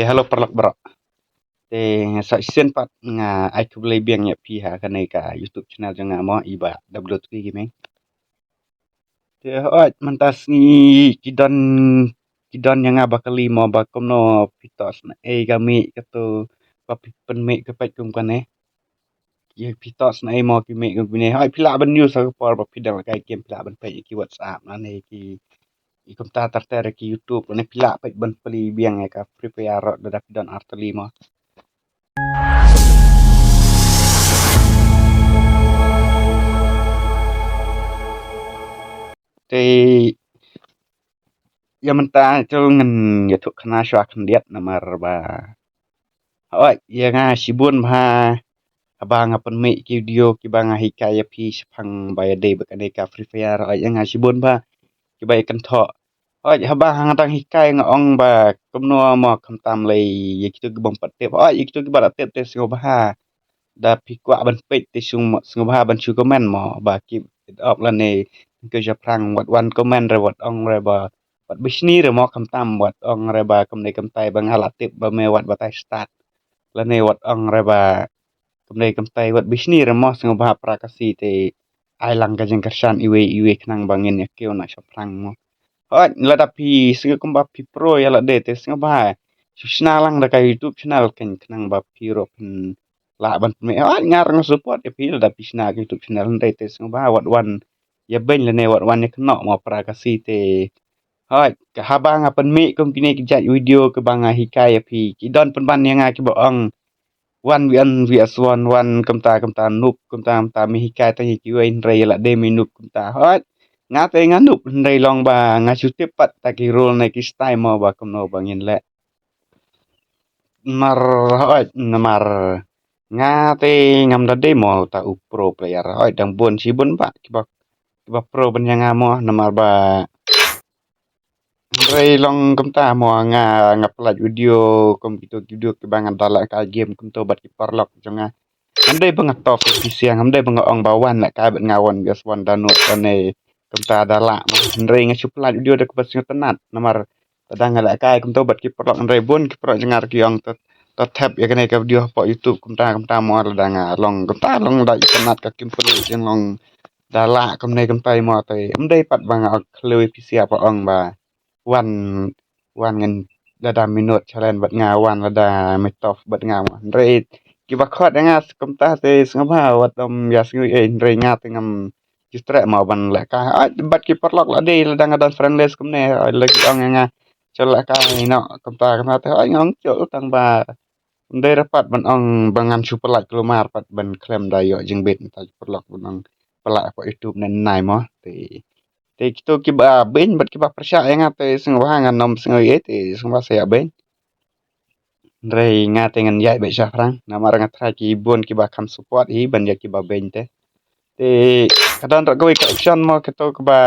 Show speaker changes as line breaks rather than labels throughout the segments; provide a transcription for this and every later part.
Halo perlak berak. Sa isen pat nga ai ku boleh biang ya pi ha kanai ka YouTube channel janga mo iba W3 gaming. Hot mentas ni kidon kidon yang bakali mo bakom no pitos na kami kato papi penmek kepet kum kane. Ye pitos na mo ki mek kum ne. Hot pila ban news aku por papi dang kai game pila ban pe ki WhatsApp na ne ki ikum ta tar ki YouTube ne pila pe ban peli biang ya ka prepare dadak don arteli mo. Te ya menta chul ngan ya thuk khana shwa khandiat namar ba oi ya nga shibun bha abang apan me ki video ki banga hikaya pi shphang ba ya de ba kane ka free fire oi ya nga shibun bha ki ba kan tho oi haba hang tang hikai nga ong ba kumno mo kham tam le ya kitu bong patep oi ya kitu ba tep te singo bha da pi kwa ban pe te sung singo bha ban chu comment mo ba ki op la ne ke ja prang wat wan comment re wat ong re ba wat bisni re mo kam tam wat ong re ba kam ne kam tai bang halatip ba me wat batai start la ne wat ong re ba kam ne kam tai wat bisni re mo singo ba prakasi te ai lang ka jeng kersan iwe iwe knang bangin ya keu na prang mo hot la da pi singo kum ba pi pro ya la de te singo ba susna lang da ka YouTube channel ken knang ba pi ro pen la ban me ngar ng support ya pi da pi sna YouTube channel ndai te singo ba wat wan ya ben le ne wat wan ya kno mo prakasi te hoi habang apan mi kum kini kijat video ke banga hikaya pi kidon pen ban yang ki boong wan wi aswan wan kum ta nup kum ta mi hikaya ta ki wen re la de mi nup kum ta hoi ngate nganup ndai long ba ngasu tepat ta ki role ne ki style mo ba kum no bangin le mar hoi mar ngate ngam da demo ta u pro player hoi dang bon si bon ba ki ba pro ban yang amo namar ba Ray long kum ta mo nga ngaplat video kum gitu video ke bangan dala ka game kum to bat ki parlok jonga andai bang top ki siang andai bang ong bawan la ka bat ngawon gas wan danut ane kum ta dala ray nga suplat video de bat sing tenat namar tadang la ka kum to bat ki parlok andai bon ki parlok jengar ki ong tot tap ya kene ka video po YouTube kum ta mo la danga long kum ta long da tenat ka kim pelu jeng long dala kum ne kum tai mo tai andai pat bang ak klewi ki sia pa ong ba wan wan ngan lada minut challenge bat nga wan lada metof bat nga re ki ba khot nga komta te ngaba wat ya sing re nga te ngam justre ma ban la ka bat ki perlok la de lada ngadan friendless kumne lagi ong nga chola ka no komta te ngong chol tang ba ndai rapat ban ong bangan super like kelumar pat ban klem dayo jing bet ta perlok ban ong pelak po YouTube nen nai mo te te kito ki ba ben bat ki ba persya nga te sing wa nga nom sing ye te sing ba saya ben re nga te ngan yai be sya frang na mar nga tra ki bon ki ba kam support hi ban ya ki ba ben te kadon ro goi ka option mo kito ki ba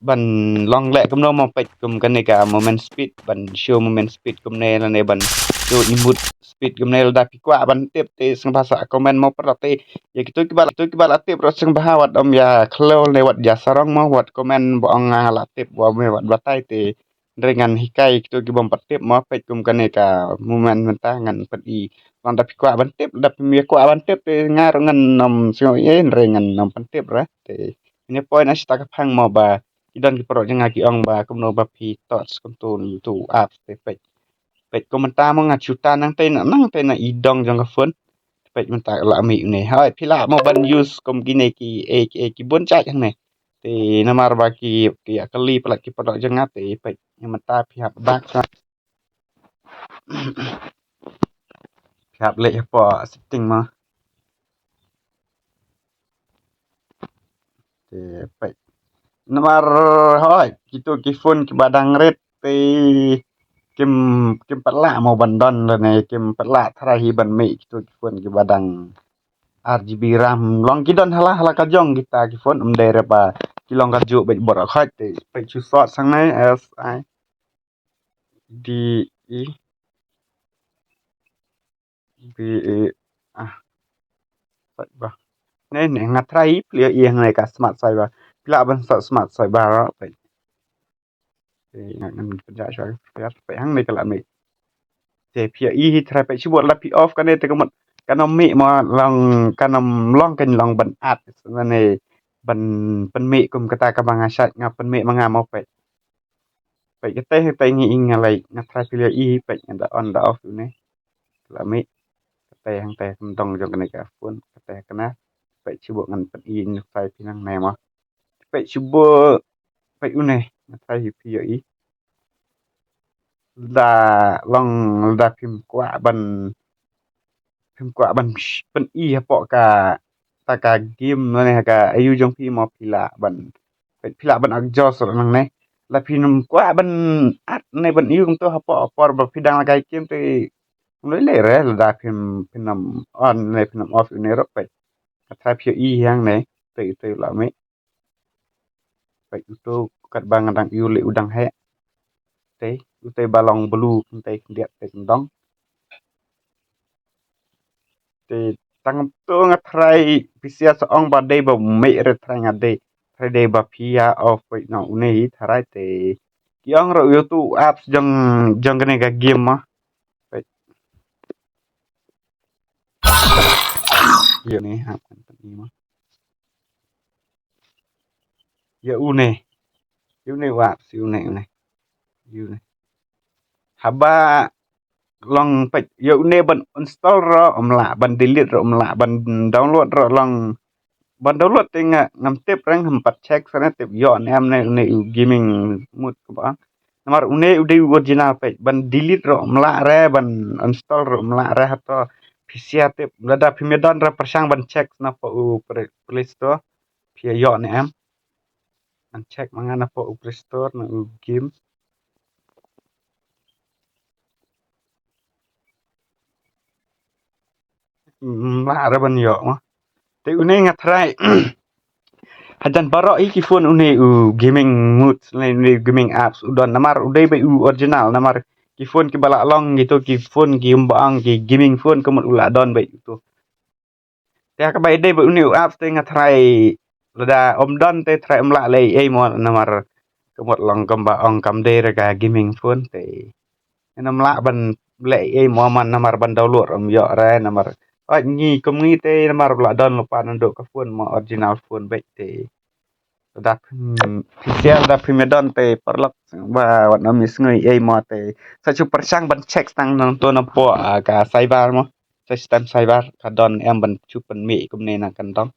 ban long le kum no mo pet kum kan ne ka moment speed ban show moment speed kum ne la ne ban show imut speed kum ne da pi kwa ban tip te sing bahasa comment mo per te ya gitu ki ba la tip ro sing bah wat om ya klo ne wat ya sarong mo wat comment bo ong la tip wa me wat batai te dengan hikai gitu ki bom tip mo pet kum kan ne ka moment mentah ngan pet i long da pi kwa ban tip da pi mi kwa ban tip te ngar ngan nom sing ye re ngan nom pan tip ra te ini poin as ta ka phang mo ba idan ki pro janga ki ong ba kum no ba pi tots kum tu ap te pet pet komentar mo nga chuta nang te na idong jang ka fun pet menta la mi ne hai pila mo ban use kom gine ki bon cha jang ne te namar ba ki akali pala ki pro janga te pet menta pihak bak sa pihak le po setting ma te pet namar hai kitu ki fun ki badang ret te kim kim patla mo bandon le ne kim patla tharahi ban me kitu ki fun ki badang RGB RAM long kidon hala ka jong kita ki fon dere ba ki long ka ju be bor khat te pe chu sot sang nai SIDE BE ah sot ba ne ne ngatrai plia i ngai ka smart sai ba pila ban sot smart sai ba ra pe ngan penja sya pe hang ne kala me te pia I hi tra pe chibot la pi off kan te kamat kanam mi ma long kanam long kan long ban at ne ban pen mi kum kata ka bang asat ngap pen mi manga mau pe ke te pe ngi ing ngalai ngatra pia I pe ngada on da off ne la mi te hang te dong jong kan ka pun te kana pe chibot ngan pen I ni sai pinang ne ma pe chibot pe une ngatra hi pia I da long da phim kwa ban pen I hapo ka ta ka game ne ka ayu jong pi mo pila ban agjos nang ne la phin kwa ban at ne ban yu to hapo por ba pidang la kai game te noi le re la da phim on ne phim off ne ro pe ka tra phi I yang ne te la me pe to kat bang dang yu le udang he te balong blue te dia te dong te tang to nga try pisia so ong ba de ba me re try nga de try de ba pia of wait no une hi tharai te kyong ro yo tu apps jong jong kene ka game ma wait yo ne ha kan ni ma yo une wa apps une haba long pe yo une ban install ro la ban delete ro la ban download ro long ban download te nga ngam tep rang hampat check sana tep yo em ne gaming mood ko ba namar une ude original pe ban delete ro mla re ban install ro mla re hato pisia tep lada pimedon ra persang ban check na po play store pia yo em ban check mangana po play store na game mla re ban yo ma te une nga try hadan baro iki phone une gaming mood ne gaming apps udon namar ude be original namar ki phone ki balak long gitu ki phone ki mbang ki gaming phone kemut ula don be itu ya ka bay de be uni apps te nga try lada om don te try mla le e mo namar kemut long kamba ong kam de ra ka gaming phone te nam la ban le e mo man namar ban download om yo ra namar ngi kum ngi te namar bla don lupa nando ka phone mo original phone be te da pisial da primedon te perlok ba wat no mis ngui e mo te sa chu persang ban check tang nang to na po ka cyber mo sistem cyber ka don em ban chu pen mi kum ne na kan dong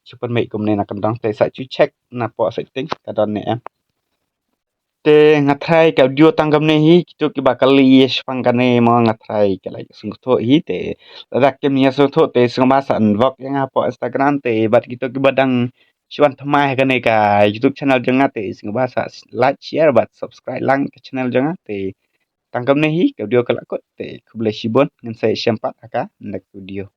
chu pen mi kum ne na kan dong te sa chu check na po setting ka don ne em te ngatrai ka audio tanggam ne hi kitu ki bakal yes pangkane mo ngatrai ka lai sung tho hi te rak kem nia so tho te sung ma san vok yang po Instagram te bat kitu ki badang chuan thmai ka ne ka YouTube channel janga te sung ba sa like share bat subscribe lang ka channel janga te tanggam ne hi ka audio kala ko te kuble shibon ngan sai sempat aka next video